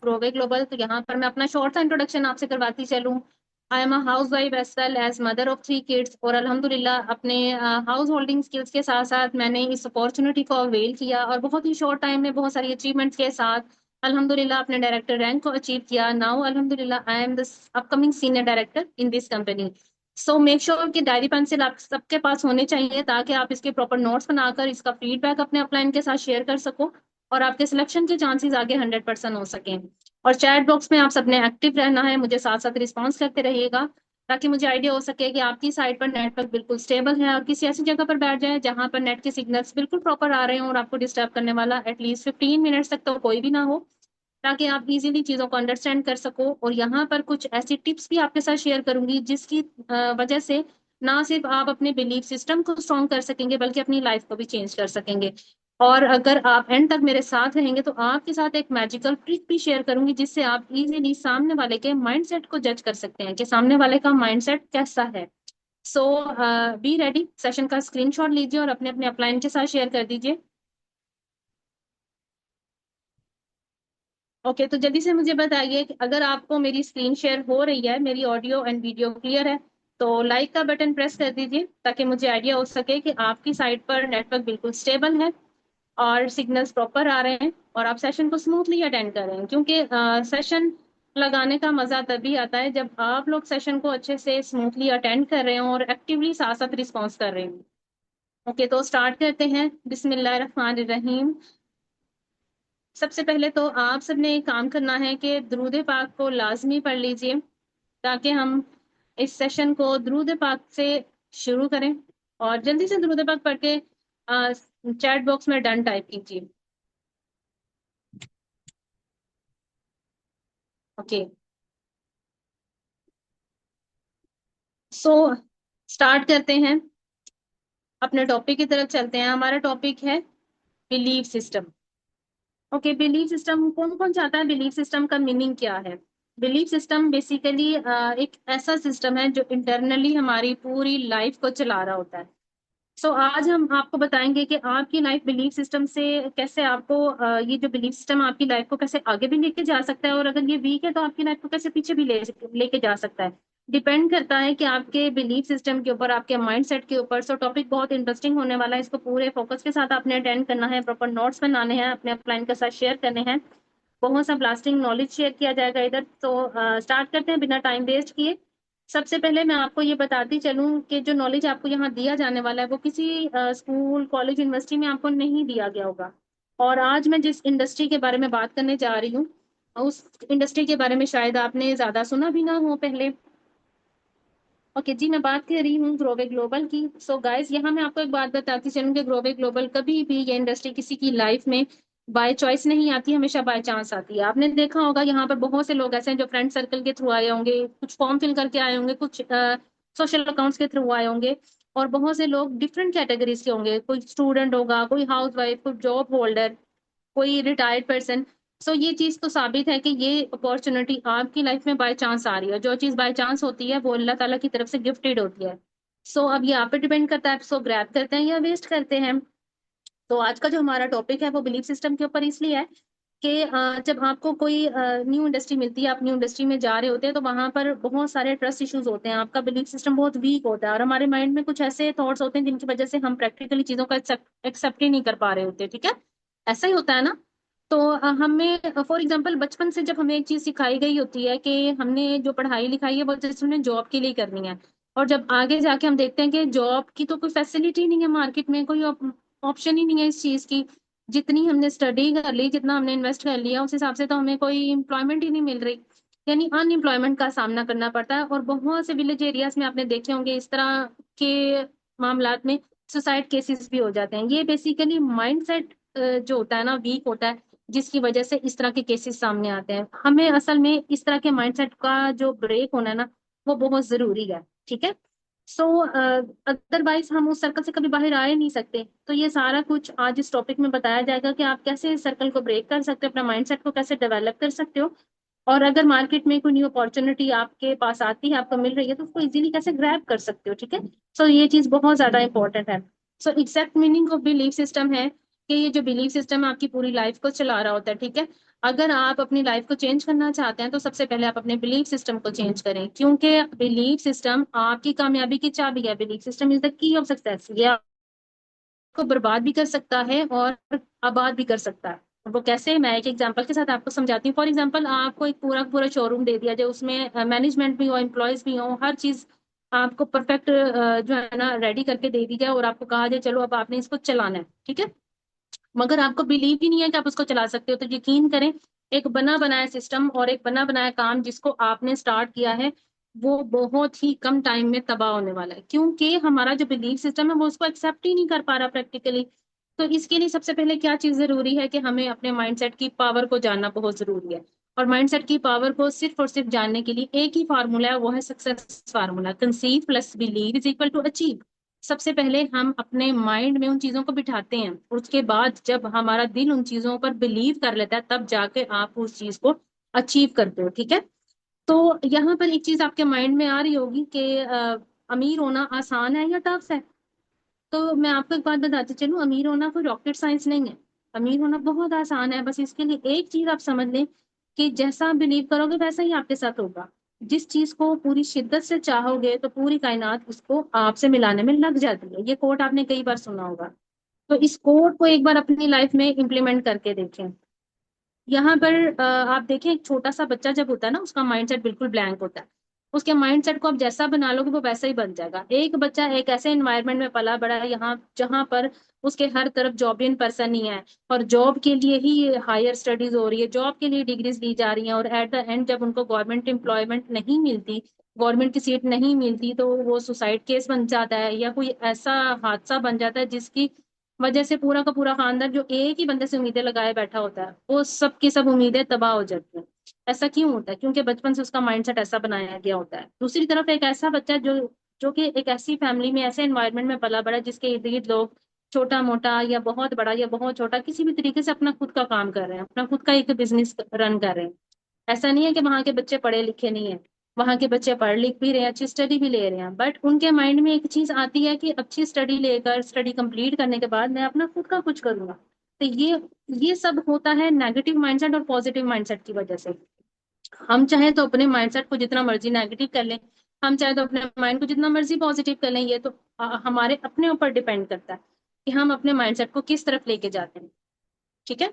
ग्रोवे global. तो यहाँ पर मैं अपना शॉर्ट सा इंट्रोडक्शन आपसे करवाती चलूँ। I am a housewife as well as mother of 3 kids, और अल्हम्दुलिल्लाह अपने हाउस होल्डिंग स्किल्स के साथ साथ मैंने इस अपॉर्चुनिटी को अवेल किया और बहुत ही शॉर्ट टाइम में बहुत सारी अचीवमेंट्स के साथ अल्हम्दुलिल्लाह अपने डायरेक्टर रैंक को अचीव किया। नाउ अल्हम्दुलिल्लाह I am the upcoming senior director in this company. So make sure कि डायरी पेंसिल आप सबके पास होने चाहिए ताकि आप इसके प्रॉपर नोट्स बनाकर इसका फीडबैक अपने अपलाइन के साथ शेयर कर सको और आपके सिलेक्शन के चांसेस आगे 100% हो सकें। और चैट बॉक्स में आप सबने एक्टिव रहना है, मुझे साथ साथ रिस्पॉन्स करते रहिएगा ताकि मुझे आइडिया हो सके कि आपकी साइड पर नेटवर्क बिल्कुल स्टेबल है और किसी ऐसी जगह पर बैठ जाए जहां पर नेट के सिग्नल्स बिल्कुल प्रॉपर आ रहे हों और आपको डिस्टर्ब करने वाला एटलीस्ट 15 मिनट्स तक तो कोई भी ना हो, ताकि आप इजीली चीजों को अंडरस्टैंड कर सको। और यहाँ पर कुछ ऐसी टिप्स भी आपके साथ शेयर करूंगी जिसकी वजह से ना सिर्फ आप अपने बिलीफ सिस्टम को स्ट्रॉन्ग कर सकेंगे बल्कि अपनी लाइफ को भी चेंज कर सकेंगे। और अगर आप एंड तक मेरे साथ रहेंगे तो आपके साथ एक मैजिकल ट्रिक भी शेयर करूंगी जिससे आप इजीली सामने वाले के माइंडसेट को जज कर सकते हैं कि सामने वाले का माइंडसेट कैसा है। सो बी रेडी, सेशन का स्क्रीनशॉट लीजिए और अपने अपने अपलाइन के साथ शेयर कर दीजिए। ओके, तो जल्दी से मुझे बताइए कि अगर आपको मेरी स्क्रीन शेयर हो रही है, मेरी ऑडियो एंड वीडियो क्लियर है, तो लाइक का बटन प्रेस कर दीजिए ताकि मुझे आइडिया हो सके कि आपकी साइड पर नेटवर्क बिल्कुल स्टेबल है और सिग्नल्स प्रॉपर आ रहे हैं और आप सेशन को स्मूथली अटेंड कर रहे हैं। क्योंकि सेशन लगाने का मजा तभी आता है जब आप लोग सेशन को अच्छे से स्मूथली अटेंड कर रहे हो और एक्टिवली साथ साथ रिस्पॉन्स कर रहे हो। ओके, तो स्टार्ट करते हैं। बिस्मिल्लाह रहमान रहीम। सबसे पहले तो आप सबने एक काम करना है कि दरूद पाक को लाजमी पढ़ लीजिए ताकि हम इस सेशन को दरूद पाक से शुरू करें। और जल्दी से दरूद पाक पढ़ के चैट बॉक्स में डन टाइप कीजिए। ओके, सो स्टार्ट करते हैं, अपने टॉपिक की तरफ चलते हैं। हमारा टॉपिक है belief system. Okay, belief system कौन कौन चाहता है, बिलीफ सिस्टम का मीनिंग क्या है? बिलीफ सिस्टम बेसिकली एक ऐसा सिस्टम है जो इंटरनली हमारी पूरी लाइफ को चला रहा होता है। सो आज हम आपको बताएंगे कि आपकी लाइफ बिलीफ सिस्टम से कैसे आपको ये जो बिलीफ सिस्टम आपकी लाइफ को कैसे आगे भी लेके जा सकता है और अगर ये वीक है तो आपकी लाइफ को कैसे पीछे भी लेके जा सकता है। डिपेंड करता है कि आपके बिलीफ सिस्टम के ऊपर, आपके माइंडसेट के ऊपर। सो टॉपिक बहुत इंटरेस्टिंग होने वाला है, इसको पूरे फोकस के साथ आपने अटेंड करना है, प्रॉपर नोट्स बनाने हैं, अपने अपलाइन के साथ शेयर करने हैं, बहुत सा ब्लास्टिंग नॉलेज शेयर किया जाएगा इधर। तो स्टार्ट करते हैं बिना टाइम वेस्ट किए। सबसे पहले मैं आपको ये बताती चलूं कि जो नॉलेज आपको यहाँ दिया जाने वाला है वो किसी स्कूल कॉलेज यूनिवर्सिटी में आपको नहीं दिया गया होगा। और आज मैं जिस इंडस्ट्री के बारे में बात करने जा रही हूँ उस इंडस्ट्री के बारे में शायद आपने ज्यादा सुना भी ना हो पहले। ओके जी, मैं बात कर रही हूँ ग्रोवे ग्लोबल की। सो गाइस, यहाँ मैं आपको एक बात बताती चलूँ कि ग्रोवे ग्लोबल कभी भी ये इंडस्ट्री किसी की लाइफ में बाय चॉइस नहीं आती, हमेशा बाय चांस आती है। आपने देखा होगा यहाँ पर बहुत से लोग ऐसे हैं जो फ्रेंड सर्कल के थ्रू आए होंगे, कुछ फॉर्म फिल करके आए होंगे, कुछ सोशल अकाउंट्स के थ्रू आए होंगे, और बहुत से लोग डिफरेंट कैटेगरीज के होंगे। कोई स्टूडेंट होगा, कोई हाउस वाइफ, कोई जॉब होल्डर, कोई रिटायर्ड पर्सन। सो ये चीज तो साबित है कि ये अपॉर्चुनिटी आपकी लाइफ में बाय चांस आ रही है। जो चीज बाय चांस होती है वो अल्लाह ताला की तरफ से गिफ्टेड होती है। सो अब ये आप पे डिपेंड करता है, सो ग्रैब करते हैं या वेस्ट करते हैं। तो आज का जो हमारा टॉपिक है वो बिलीफ सिस्टम के ऊपर इसलिए है कि जब आपको कोई न्यू इंडस्ट्री मिलती है, आप न्यू इंडस्ट्री में जा रहे होते हैं, तो वहां पर बहुत सारे ट्रस्ट इश्यूज होते हैं, आपका बिलीफ सिस्टम बहुत वीक होता है और हमारे माइंड में कुछ ऐसे थॉट्स होते हैं जिनकी वजह से हम प्रैक्टिकली चीजों का एक्सेप्ट ही नहीं कर पा रहे होते। ठीक है, ऐसा ही होता है ना। तो हमें फॉर एग्जांपल बचपन से जब हमें एक चीज सिखाई गई होती है कि हमने जो पढ़ाई लिखाई है वो जैसे हमने जॉब के लिए करनी है, और जब आगे जाके हम देखते हैं कि जॉब की तो कोई फैसिलिटी नहीं है, मार्केट में कोई ऑप्शन ही नहीं है इस चीज की। जितनी हमने स्टडी कर ली, जितना हमने इन्वेस्ट कर लिया, उस हिसाब से तो हमें कोई एम्प्लॉयमेंट ही नहीं मिल रही, यानी अनएम्प्लॉयमेंट का सामना करना पड़ता है। और बहुत से विलेज एरियाज में आपने देखे होंगे इस तरह के मामलात में सुसाइड केसेस भी हो जाते हैं। ये बेसिकली माइंडसेट जो होता है ना, वीक होता है, जिसकी वजह से इस तरह के केसेस सामने आते हैं। हमें असल में इस तरह के माइंडसेट का जो ब्रेक होना है ना, वो बहुत जरूरी है। ठीक है, सो अदरवाइज हम उस सर्कल से कभी बाहर आ ही नहीं सकते। तो ये सारा कुछ आज इस टॉपिक में बताया जाएगा कि आप कैसे इस सर्कल को ब्रेक कर सकते हो, अपना माइंडसेट को कैसे डेवलप कर सकते हो, और अगर मार्केट में कोई न्यू अपॉर्चुनिटी आपके पास आती है, आपको मिल रही है, तो उसको इजीली कैसे ग्रैब कर सकते हो। ठीक है, सो ये चीज बहुत ज्यादा इंपॉर्टेंट है। So exact meaning of belief system है कि ये जो बिलीफ सिस्टम है आपकी पूरी लाइफ को चला रहा होता है। ठीक है, अगर आप अपनी लाइफ को चेंज करना चाहते हैं तो सबसे पहले आप अपने बिलीफ सिस्टम को चेंज करें, क्योंकि बिलीफ सिस्टम आपकी कामयाबी की चाबी है। Belief system is the key of success. ये को बर्बाद भी कर सकता है और आबाद भी कर सकता है। वो कैसे, मैं एक एग्जांपल के साथ आपको समझाती हूँ। फॉर एग्जांपल, आपको एक पूरा पूरा शोरूम दे दिया जाए, उसमें मैनेजमेंट भी हो, एम्प्लॉयज भी हो, हर चीज आपको परफेक्ट जो है ना रेडी करके दे दी जाए, और आपको कहा जाए चलो अब आपने इसको चलाना है, ठीक है। मगर आपको बिलीव ही नहीं है कि आप उसको चला सकते हो, तो यकीन करें, एक बना बनाया सिस्टम और एक बना बनाया काम जिसको आपने स्टार्ट किया है, वो बहुत ही कम टाइम में तबाह होने वाला है, क्योंकि हमारा जो बिलीफ सिस्टम है वो उसको एक्सेप्ट ही नहीं कर पा रहा प्रैक्टिकली। तो इसके लिए सबसे पहले क्या चीज जरूरी है कि हमें अपने माइंडसेट की पावर को जानना बहुत जरूरी है। और माइंडसेट की पावर को सिर्फ और सिर्फ जानने के लिए एक ही फार्मूला है, वो है success formula. Conceive plus believe is equal to achieve. सबसे पहले हम अपने माइंड में उन चीजों को बिठाते हैं, और उसके बाद जब हमारा दिल उन चीजों पर बिलीव कर लेता है, तब जाके आप उस चीज को अचीव करते हो, ठीक है। तो यहाँ पर एक चीज आपके माइंड में आ रही होगी कि अमीर होना आसान है या टफ है। तो मैं आपको एक बात बताती चलूं, अमीर होना कोई रॉकेट साइंस नहीं है। अमीर होना बहुत आसान है। बस इसके लिए एक चीज आप समझ लें कि जैसा आप बिलीव करोगे वैसा ही आपके साथ होगा। जिस चीज को पूरी शिद्दत से चाहोगे तो पूरी कायनात उसको आपसे मिलाने में लग जाती है। ये कोट आपने कई बार सुना होगा। तो इस कोट को एक बार अपनी लाइफ में इम्प्लीमेंट करके देखें। यहाँ पर आप देखें, एक छोटा सा बच्चा जब होता है ना, उसका माइंडसेट बिल्कुल ब्लैंक होता है। उसके माइंडसेट को आप जैसा बना लोगे वो वैसा ही बन जाएगा। एक बच्चा एक ऐसे एनवायरनमेंट में पला बड़ा है, यहाँ जहाँ पर उसके हर तरफ जॉबियन पर्सन ही है, और जॉब के लिए ही हायर स्टडीज हो रही है, जॉब के लिए डिग्रीज दी जा रही हैं, और एट द एंड जब उनको गवर्नमेंट एम्प्लॉयमेंट नहीं मिलती, गवर्नमेंट की सीट नहीं मिलती, तो वो सुसाइड केस बन जाता है, या कोई ऐसा हादसा बन जाता है जिसकी वजह से पूरा का पूरा खानदान जो एक ही बंदे से उम्मीदें लगाए बैठा होता है, वो सब की सब उम्मीदें तबाह हो जाती हैं। ऐसा क्यों होता है? क्योंकि बचपन से उसका माइंडसेट ऐसा बनाया गया होता है। दूसरी तरफ एक ऐसा बच्चा जो जो कि एक ऐसी फैमिली में, ऐसे एनवायरनमेंट में पला बड़ा, जिसके इर्द गिर्द लोग छोटा मोटा या बहुत बड़ा या बहुत छोटा किसी भी तरीके से अपना खुद का काम कर रहे हैं, अपना खुद का एक बिजनेस रन कर रहे हैं। ऐसा नहीं है कि वहां के बच्चे पढ़े लिखे नहीं है, वहां के बच्चे पढ़ लिख भी रहे हैं, अच्छी स्टडी भी ले रहे हैं, बट उनके माइंड में एक चीज आती है कि अच्छी स्टडी लेकर, स्टडी कंप्लीट करने के बाद मैं अपना खुद का कुछ करूंगा। तो ये सब होता है नेगेटिव माइंडसेट और पॉजिटिव माइंडसेट की वजह से। हम चाहे तो अपने माइंडसेट को जितना मर्जी नेगेटिव कर लें, हम चाहे तो अपने माइंड को जितना मर्जी पॉजिटिव कर लें, ये तो हमारे अपने ऊपर डिपेंड करता है कि हम अपने माइंडसेट को किस तरफ लेके जाते हैं, ठीक है।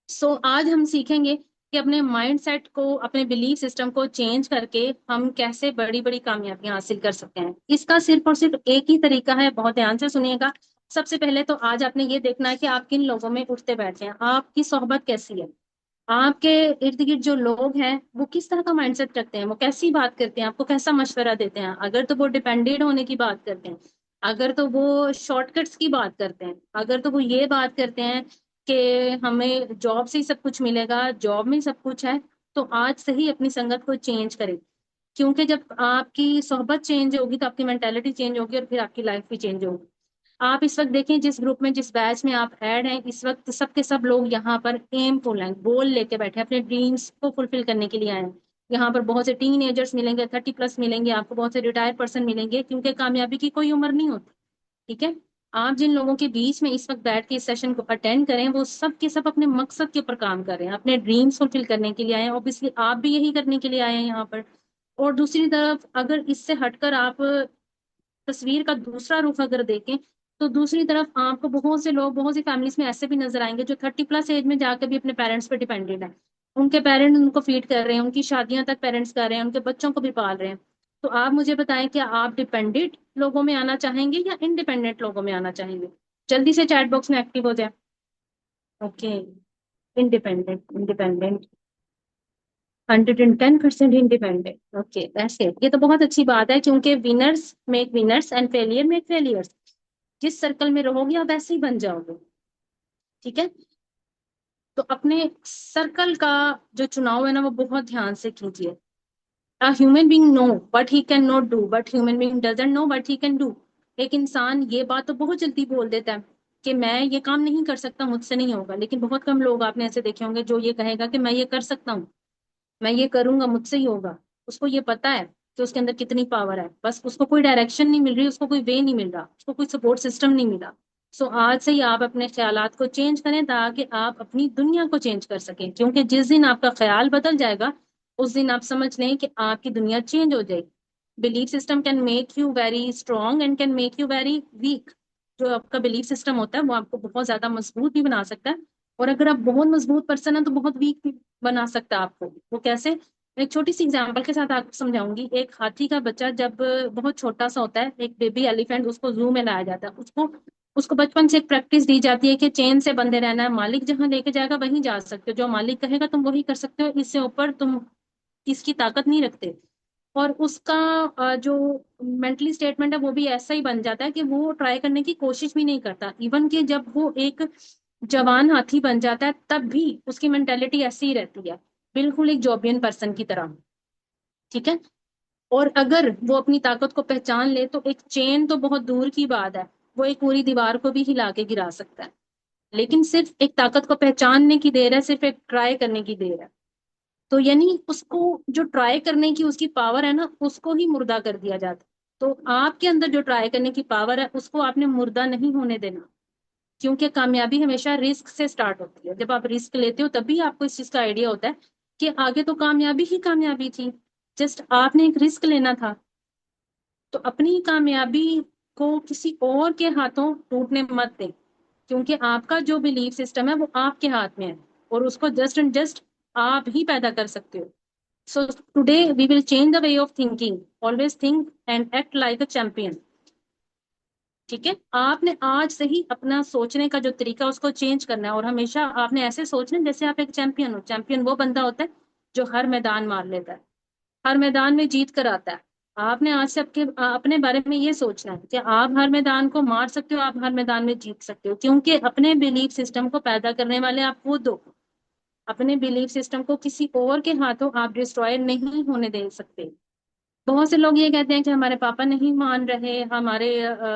सो आज हम सीखेंगे कि अपने माइंडसेट को, अपने बिलीफ सिस्टम को चेंज करके हम कैसे बड़ी बड़ी कामयाबियां हासिल कर सकते हैं। इसका सिर्फ और सिर्फ एक ही तरीका है, बहुत ध्यान से सुनिएगा। सबसे पहले तो आज आपने ये देखना है कि आप किन लोगों में उठते बैठते हैं, आपकी सोहबत कैसी है, आपके इर्द गिर्द जो लोग हैं वो किस तरह का माइंडसेट रखते हैं, वो कैसी बात करते हैं, आपको कैसा मशवरा देते हैं। अगर तो वो डिपेंडेंट होने की बात करते हैं, अगर तो वो शॉर्टकट्स की बात करते हैं, अगर तो वो ये बात करते हैं कि हमें जॉब से ही सब कुछ मिलेगा, जॉब में ही सब कुछ है, तो आज से ही अपनी संगत को चेंज करें। क्योंकि जब आपकी सोहबत चेंज होगी तो आपकी मेंटेलिटी चेंज होगी, और फिर आपकी लाइफ भी चेंज होगी। आप इस वक्त देखें, जिस ग्रुप में, जिस बैच में आप ऐड हैं, इस वक्त सब के सब लोग यहाँ पर एमफुल हैं, गोल लेके बैठे हैं, अपने ड्रीम्स को फुलफिल करने के लिए आए हैं। यहाँ पर बहुत से टीन एजर्स मिलेंगे, 30+ मिलेंगे आपको, बहुत से रिटायर्ड पर्सन मिलेंगे, क्योंकि कामयाबी की कोई उम्र नहीं होती, ठीक है। आप जिन लोगों के बीच में इस वक्त बैठ के इस सेशन को अटेंड करें, वो सब के सब अपने मकसद के ऊपर काम कर रहे हैं, अपने ड्रीम्स फुलफिल करने के लिए आए हैं। ऑब्वियसली आप भी यही करने के लिए आए हैं यहाँ पर। और दूसरी तरफ अगर इससे हटकर आप तस्वीर का दूसरा रुख अगर देखें, तो दूसरी तरफ आपको बहुत से लोग, बहुत सी फैमिलीज में ऐसे भी नजर आएंगे जो 30+ एज में जाकर भी अपने पेरेंट्स पे डिपेंडेंट है। उनके पेरेंट्स उनको फीड कर रहे हैं, उनकी शादियां तक पेरेंट्स कर रहे हैं, उनके बच्चों को भी पाल रहे हैं। तो आप मुझे बताएं, क्या आप डिपेंडेंट लोगों में आना चाहेंगे या इंडिपेंडेंट लोगों में आना चाहेंगे? जल्दी से चैट बॉक्स में एक्टिव हो जाए। Okay, independent, independent, 110% independent. Okay, that's it. ये तो बहुत अच्छी बात है, क्योंकि winners make winners and failure make failures. जिस सर्कल में रहोगे आप वैसे ही बन जाओगे, ठीक है। तो अपने सर्कल का जो चुनाव है ना, वो बहुत ध्यान से कीजिए। A human being know but he can not do, but human being doesn't know but he can do. एक इंसान ये बात तो बहुत जल्दी बोल देता है कि मैं ये काम नहीं कर सकता, मुझसे नहीं होगा, लेकिन बहुत कम लोग आपने ऐसे देखे होंगे जो ये कहेगा कि मैं ये कर सकता हूँ, मैं ये करूंगा, मुझसे ही होगा। उसको ये पता है कि उसके अंदर कितनी पावर है, बस उसको कोई डायरेक्शन नहीं मिल रही, उसको कोई वे नहीं मिल रहा, उसको कोई सपोर्ट सिस्टम नहीं मिला। सो आज से ही आप अपने ख्यालात को चेंज करें ताकि आप अपनी दुनिया को चेंज कर सकें, क्योंकि जिस दिन आपका ख्याल बदल जाएगा उस दिन आप समझ लें कि आपकी दुनिया चेंज हो जाएगी। Belief system can make you very strong and can make you very weak. जो आपका बिलीफ सिस्टम होता है वो आपको बहुत ज्यादा मजबूत भी बना सकता है, और अगर आप बहुत मजबूत पर्सन है तो बहुत वीक भी बना सकता है आपको। वो कैसे? मैं एक छोटी सी एग्जांपल के साथ आपको समझाऊंगी। एक हाथी का बच्चा जब बहुत छोटा सा होता है, एक बेबी एलिफेंट, उसको जू में लाया जाता है। उसको उसको बचपन से एक प्रैक्टिस दी जाती है कि चेन से बंधे रहना है, मालिक जहां लेके जाएगा वहीं जा सकते हो, जो मालिक कहेगा तुम वही कर सकते हो, इससे ऊपर तुम इसकी ताकत नहीं रखते। और उसका जो मेंटली स्टेटमेंट है वो भी ऐसा ही बन जाता है कि वो ट्राई करने की कोशिश भी नहीं करता। इवन कि जब वो एक जवान हाथी बन जाता है तब भी उसकी मेंटेलिटी ऐसी ही रहती है, बिल्कुल एक जॉबियन पर्सन की तरह। ठीक है। और अगर वो अपनी ताकत को पहचान ले तो एक चेन तो बहुत दूर की बात है, वो एक पूरी दीवार को भी हिला के गिरा सकता है। लेकिन सिर्फ एक ताकत को पहचानने की देर है, सिर्फ एक ट्राई करने की देर है। तो यानी उसको, जो ट्राई करने की उसकी पावर है ना, उसको ही मुर्दा कर दिया जाता है। तो आपके अंदर जो ट्राई करने की पावर है उसको आपने मुर्दा नहीं होने देना, क्योंकि कामयाबी हमेशा रिस्क से स्टार्ट होती है। जब आप रिस्क लेते हो तभी आपको इस चीज का आइडिया होता है कि आगे तो कामयाबी ही कामयाबी थी, जस्ट आपने एक रिस्क लेना था। तो अपनी कामयाबी को किसी और के हाथों टूटने मत दें, क्योंकि आपका जो बिलीफ सिस्टम है वो आपके हाथ में है, और उसको जस्ट एंड जस्ट आप ही पैदा कर सकते हो। So today we will change the way of thinking. Always think and act like a champion. ठीक है। आपने आज से ही अपना सोचने का जो तरीका उसको चेंज करना है, और हमेशा आपने ऐसे सोचना है जैसे आप एक चैंपियन हो। चैंपियन वो बंदा होता है जो हर मैदान मार लेता है, हर मैदान में जीत कर आता है। आपने आज से अपने बारे में ये सोचना है कि आप हर मैदान को मार सकते हो, आप हर मैदान में जीत सकते हो, क्योंकि अपने बिलीफ सिस्टम को पैदा करने वाले आप खुद हो। अपने बिलीफ सिस्टम को किसी और के हाथों आप डिस्ट्रॉय नहीं होने दे सकते। बहुत से लोग ये कहते हैं कि हमारे पापा नहीं मान रहे, हमारे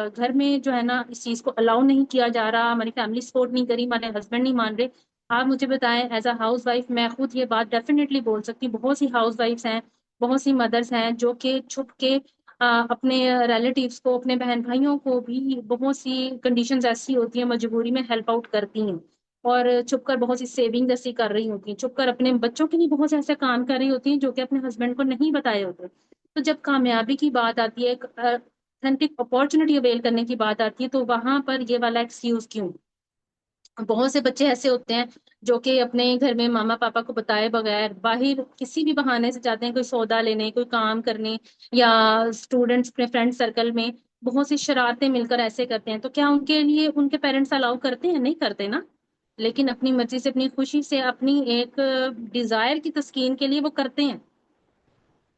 घर में जो है ना इस चीज को अलाउ नहीं किया जा रहा, हमारी फैमिली सपोर्ट नहीं करी, हमारे हस्बैंड नहीं मान रहे। आप मुझे बताएं, एज अ हाउस वाइफ मैं खुद ये बात डेफिनेटली बोल सकती हूँ। बहुत सी हाउस वाइफ्स हैं, बहुत सी मदर्स हैं जो कि छुप के अपने रिलेटिव्स को, अपने बहन भाइयों को भी, बहुत सी कंडीशंस ऐसी होती हैं मजबूरी में हेल्प आउट करती हैं, और छुपकर बहुत सी सेविंग जैसी कर रही होती हैं, छुपकर अपने बच्चों के लिए बहुत से ऐसे काम कर रही होती हैं जो कि अपने हस्बैंड को नहीं बताए होते। तो जब कामयाबी की बात आती है, एक ऑथेंटिक अपॉर्चुनिटी अवेल करने की बात आती है, तो वहां पर ये वाला एक्सक्यूज क्यों? बहुत से बच्चे ऐसे होते हैं जो कि अपने घर में मामा पापा को बताए बगैर बाहर किसी भी बहाने से जाते हैं, कोई सौदा लेने, कोई काम करने, या स्टूडेंट्स अपने फ्रेंड सर्कल में बहुत सी शरारतें मिलकर ऐसे करते हैं। तो क्या उनके लिए उनके पेरेंट्स अलाउ करते हैं? नहीं करते ना। लेकिन अपनी मर्जी से, अपनी खुशी से, अपनी एक डिजायर की तस्कीन के लिए वो करते हैं।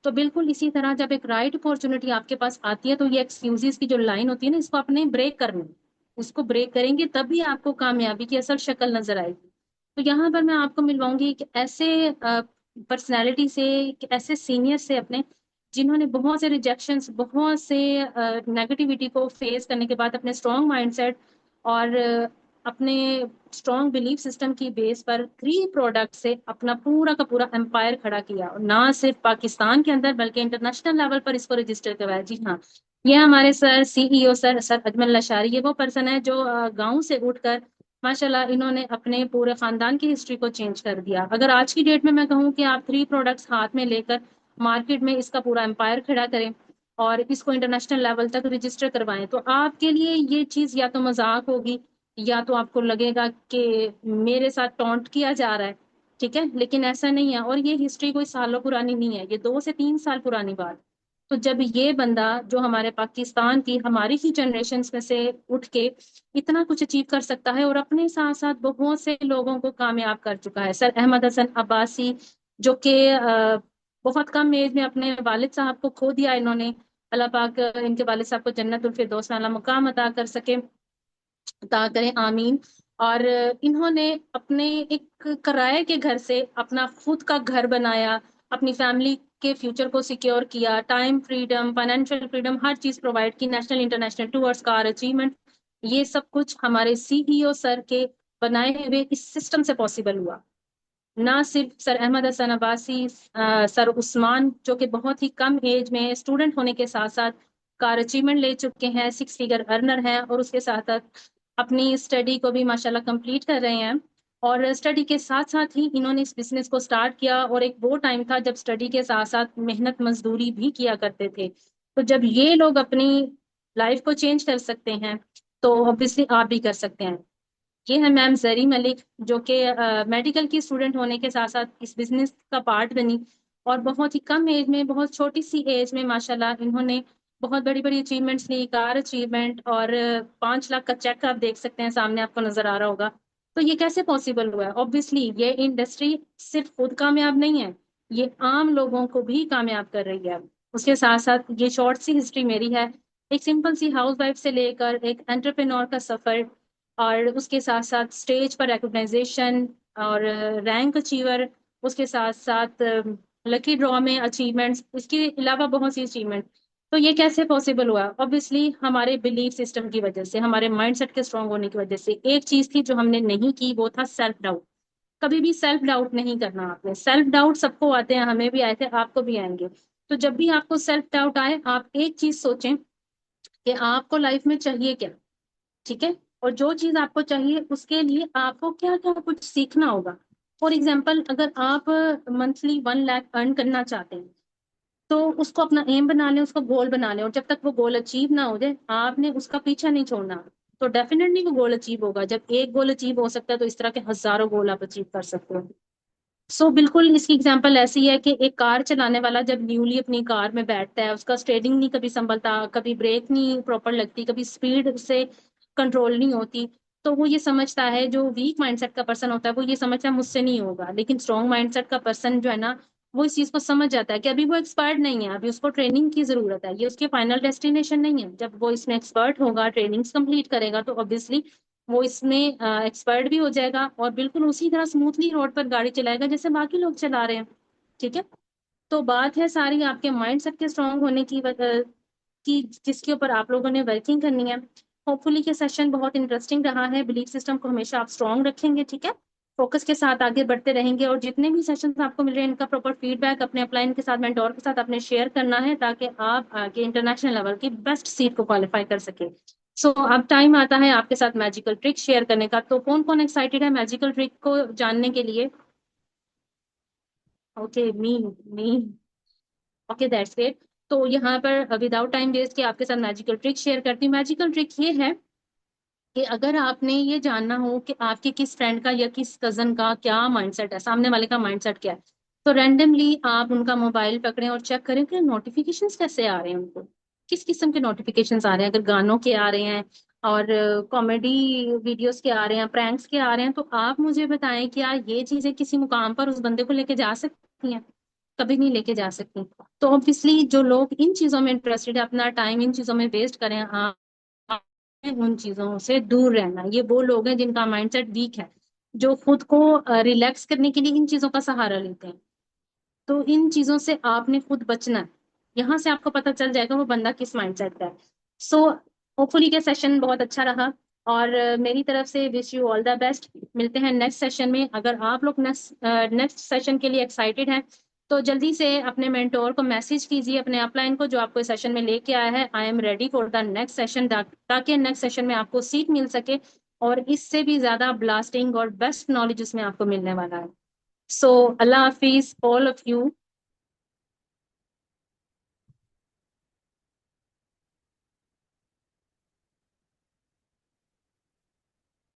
तो बिल्कुल इसी तरह जब एक राइट अपॉर्चुनिटी आपके पास आती है तो ये एक्सक्यूजेस की जो लाइन होती है ना, इसको आपने ब्रेक करना है। उसको ब्रेक करेंगे तभी आपको कामयाबी की असल शक्ल नजर आएगी। तो यहाँ पर मैं आपको मिलवाऊंगी कि ऐसे पर्सनैलिटी से, कि ऐसे सीनियर से अपने, जिन्होंने बहुत से रिजेक्शंस, बहुत से नेगेटिविटी को फेस करने के बाद अपने स्ट्रॉन्ग माइंडसेट और अपने स्ट्रॉन्ग बिलीफ सिस्टम की बेस पर 3 प्रोडक्ट से अपना पूरा का पूरा एम्पायर खड़ा किया, और ना सिर्फ पाकिस्तान के अंदर बल्कि इंटरनेशनल लेवल पर इसको रजिस्टर करवाया। जी हाँ, ये हमारे sir CEO sir sir Ajmal Lashari, ये वो पर्सन है जो गांव से उठकर माशाल्लाह इन्होंने अपने पूरे खानदान की हिस्ट्री को चेंज कर दिया। अगर आज की डेट में मैं कहूँ कि आप 3 प्रोडक्ट्स हाथ में लेकर मार्केट में इसका पूरा एम्पायर खड़ा करें और इसको इंटरनेशनल लेवल तक रजिस्टर करवाएं, तो आपके लिए ये चीज या तो मजाक होगी, या तो आपको लगेगा कि मेरे साथ टॉन्ट किया जा रहा है। ठीक है, लेकिन ऐसा नहीं है, और ये हिस्ट्री कोई सालों पुरानी नहीं है, ये 2 से 3 साल पुरानी बात। तो जब ये बंदा जो हमारे पाकिस्तान की, हमारी ही जनरेशन में से उठ के इतना कुछ अचीव कर सकता है, और अपने साथ साथ बहुत से लोगों को कामयाब कर चुका है। सर अहमद हसन अब्बासी, जो कि बहुत कम एज में अपने वालिद साहब को खो दिया इन्होंने। अल्लाह पाक इनके वालिद साहब को जन्नतुल फिरदौस वाला मुकाम अता कर सके, अता करें, आमीन। और इन्होंने अपने एक किराए के घर से अपना खुद का घर बनाया, अपनी फैमिली के फ्यूचर को सिक्योर किया, टाइम फ्रीडम, फाइनेंशियल फ्रीडम, हर चीज प्रोवाइड की, नेशनल इंटरनेशनल टूर्स का अचीवमेंट। ये सब कुछ हमारे सीईओ सर के बनाए हुए इस सिस्टम से पॉसिबल हुआ। ना सिर्फ सर अहमद हसन अब्बासी, सर उस्मान जो कि बहुत ही कम एज में स्टूडेंट होने के साथ साथ कार अचीवमेंट ले चुके हैं, 6 फिगर अर्नर हैं, और उसके साथ साथ अपनी स्टडी को भी माशाल्लाह कंप्लीट कर रहे हैं। और स्टडी के साथ साथ ही इन्होंने इस बिजनेस को स्टार्ट किया, और एक वो टाइम था जब स्टडी के साथ साथ मेहनत मजदूरी भी किया करते थे। तो जब ये लोग अपनी लाइफ को चेंज कर सकते हैं, तो ऑब्वियसली आप भी कर सकते हैं। ये है मैम जरी मलिक, जो कि मेडिकल की स्टूडेंट होने के साथ साथ इस बिजनेस का पार्ट बनी, और बहुत ही कम एज में, बहुत छोटी सी एज में माशाल्लाह इन्होंने बहुत बड़ी बड़ी अचीवमेंट्स ली, कार अचीवमेंट, और 5 लाख का चेक आप देख सकते हैं सामने, आपको नजर आ रहा होगा। तो ये कैसे पॉसिबल हुआ है? ऑब्वियसली ये इंडस्ट्री सिर्फ खुद कामयाब नहीं है, ये आम लोगों को भी कामयाब कर रही है। उसके साथ साथ ये शॉर्ट सी हिस्ट्री मेरी है, एक सिंपल सी हाउस वाइफ से लेकर एक एंटरप्रेन्योर का सफर, और उसके साथ साथ स्टेज पर रिकॉग्नाइजेशन और रैंक अचीवर, उसके साथ साथ लकी ड्रॉ में अचीवमेंट्स, इसके अलावा बहुत सी अचीवमेंट। तो ये कैसे पॉसिबल हुआ? ऑब्वियसली हमारे बिलीफ सिस्टम की वजह से, हमारे माइंडसेट के स्ट्रांग होने की वजह से। एक चीज थी जो हमने नहीं की, वो था सेल्फ डाउट। कभी भी सेल्फ डाउट नहीं करना आपने। सेल्फ डाउट सबको आते हैं, हमें भी आए थे, आपको भी आएंगे। तो जब भी आपको सेल्फ डाउट आए, आप एक चीज सोचें कि आपको लाइफ में चाहिए क्या। ठीक है? और जो चीज आपको चाहिए उसके लिए आपको क्या क्या कुछ सीखना होगा। फॉर एग्जाम्पल, अगर आप मंथली 1 लाख अर्न करना चाहते हैं, तो उसको अपना एम बना लें, उसको गोल बना लें, और जब तक वो गोल अचीव ना हो जाए, आपने उसका पीछा नहीं छोड़ना। तो डेफिनेटली वो गोल अचीव होगा। जब एक गोल अचीव हो सकता है, तो इस तरह के हजारों गोल आप अचीव कर सकते हो। बिल्कुल इसकी एग्जांपल ऐसी है कि एक कार चलाने वाला जब न्यूली अपनी कार में बैठता है, उसका स्टेयरिंग नहीं कभी संभलता, कभी ब्रेक नहीं प्रॉपर लगती, कभी स्पीड से कंट्रोल नहीं होती। तो वो ये समझता है, जो वीक माइंडसेट का पर्सन होता है, वो ये समझता है मुझसे नहीं होगा। लेकिन स्ट्रॉन्ग माइंडसेट का पर्सन जो है ना, वो इस चीज को समझ जाता है कि अभी वो एक्सपर्ट नहीं है, अभी उसको ट्रेनिंग की जरूरत है, ये उसके फाइनल डेस्टिनेशन नहीं है। जब वो इसमें एक्सपर्ट होगा, ट्रेनिंग्स कंप्लीट करेगा, तो ऑब्वियसली वो इसमें एक्सपर्ट भी हो जाएगा, और बिल्कुल उसी तरह स्मूथली रोड पर गाड़ी चलाएगा जैसे बाकी लोग चला रहे हैं। ठीक है? तो बात है सारी आपके माइंड सेट के स्ट्रांग होने की, जिसके ऊपर आप लोगों ने वर्किंग करनी है। होपफुली ये सेशन बहुत इंटरेस्टिंग रहा है। बिलीफ सिस्टम को हमेशा आप स्ट्रांग रखेंगे। ठीक है? फोकस के साथ आगे बढ़ते रहेंगे, और जितने भी सेशंस आपको मिल रहे हैं, इनका प्रॉपर फीडबैक अपने अपलाइन के साथ, मेंटोर के साथ अपने शेयर करना है, ताकि आप आगे इंटरनेशनल लेवल की बेस्ट सीट को क्वालिफाई कर सके। अब टाइम आता है आपके साथ मैजिकल ट्रिक शेयर करने का। तो कौन कौन एक्साइटेड है मैजिकल ट्रिक को जानने के लिए? Okay, me okay, that's great. तो यहाँ पर विदाउट टाइम वेस्ट के आपके साथ मैजिकल ट्रिक शेयर करती हूँ। मैजिकल ट्रिक ये है कि अगर आपने ये जानना हो कि आपके किस फ्रेंड का या किस कजन का क्या माइंडसेट है, सामने वाले का माइंडसेट क्या है, तो रैंडमली आप उनका मोबाइल पकड़ें और चेक करें कि नोटिफिकेशंस कैसे आ रहे हैं उनको, किस किस्म के नोटिफिकेशंस आ रहे हैं। अगर गानों के आ रहे हैं, और कॉमेडी वीडियोस के आ रहे हैं, प्रैंक्स के आ रहे हैं, तो आप मुझे बताएं कि यार ये चीजें किसी मुकाम पर उस बंदे को लेके जा सकती हैं? कभी नहीं लेके जा सकती। तो ऑब्वियसली जो लोग इन चीजों में इंटरेस्टेड है, अपना टाइम इन चीजों में वेस्ट करें, उन चीजों से दूर रहना। ये वो लोग हैं जिनका माइंडसेट वीक है, जो खुद को रिलैक्स करने के लिए इन चीजों का सहारा लेते हैं। तो इन चीजों से आपने खुद बचना है। यहाँ से आपको पता चल जाएगा वो बंदा किस माइंडसेट का है। सो होपफुली ये सेशन बहुत अच्छा रहा, और मेरी तरफ से wish you all the best. मिलते हैं नेक्स्ट सेशन में। अगर आप लोग नेक्स्ट सेशन के लिए एक्साइटेड हैं, तो जल्दी से अपने मेंटोर को मैसेज कीजिए, अपने अपलाइन को, जो आपको इस सेशन में लेके आया है, I am ready for the next session, ताकि नेक्स्ट सेशन में आपको सीट मिल सके, और इससे भी ज्यादा ब्लास्टिंग और बेस्ट नॉलेज उसमें आपको मिलने वाला है। सो अल्लाह हाफिज ऑल ऑफ यू।